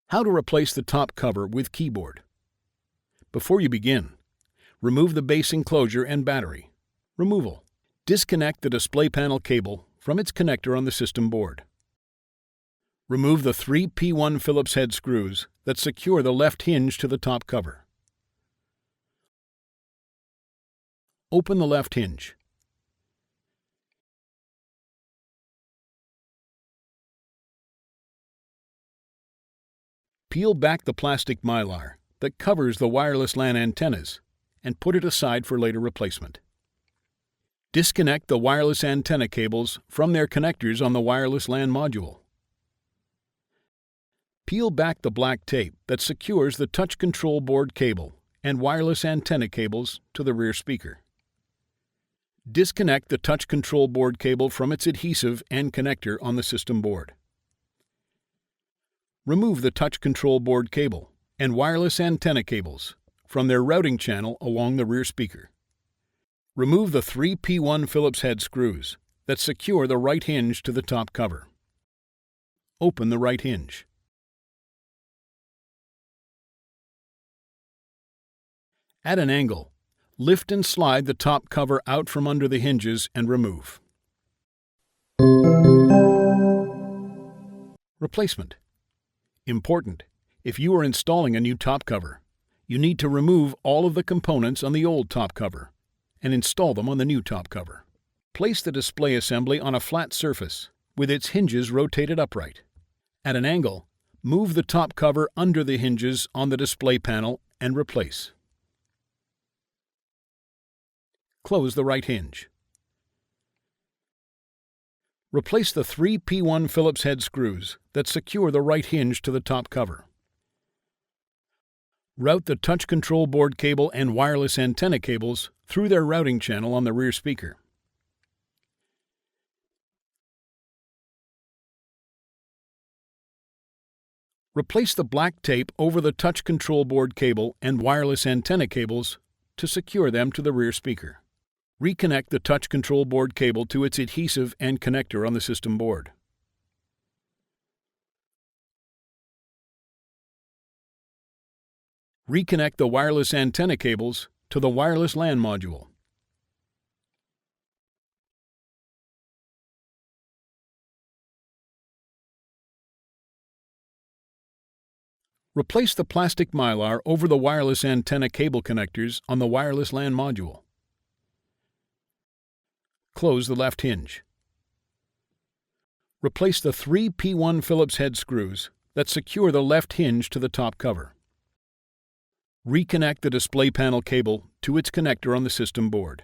How to replace the top cover with keyboard. Before you begin, remove the base enclosure and battery. Removal. Disconnect the display panel cable from its connector on the system board. Remove the 3 P1 Phillips-head screws that secure the left hinge to the top cover. Open the left hinge. Peel back the plastic mylar that covers the wireless LAN antennas and put it aside for later replacement. Disconnect the wireless antenna cables from their connectors on the wireless LAN module. Peel back the black tape that secures the touch control board cable and wireless antenna cables to the rear speaker. Disconnect the touch control board cable from its adhesive and connector on the system board. Remove the touch control board cable and wireless antenna cables from their routing channel along the rear speaker. Remove the 3 P1 Phillips-head screws that secure the right hinge to the top cover. Open the right hinge. At an angle, lift and slide the top cover out from under the hinges and remove. Replacement. Important: if you are installing a new top cover, you need to remove all of the components on the old top cover and install them on the new top cover. Place the display assembly on a flat surface with its hinges rotated upright. At an angle, move the top cover under the hinges on the display panel and replace. Close the right hinge. Replace the 3 P1 Phillips-head screws that secure the right hinge to the top cover. Route the touch control board cable and wireless antenna cables through their routing channel on the rear speaker. Replace the black tape over the touch control board cable and wireless antenna cables to secure them to the rear speaker. Reconnect the touch control board cable to its adhesive and connector on the system board. Reconnect the wireless antenna cables to the wireless LAN module. Replace the plastic mylar over the wireless antenna cable connectors on the wireless LAN module. Close the left hinge. Replace the 3 P1 Phillips-head screws that secure the left hinge to the top cover. Reconnect the display panel cable to its connector on the system board.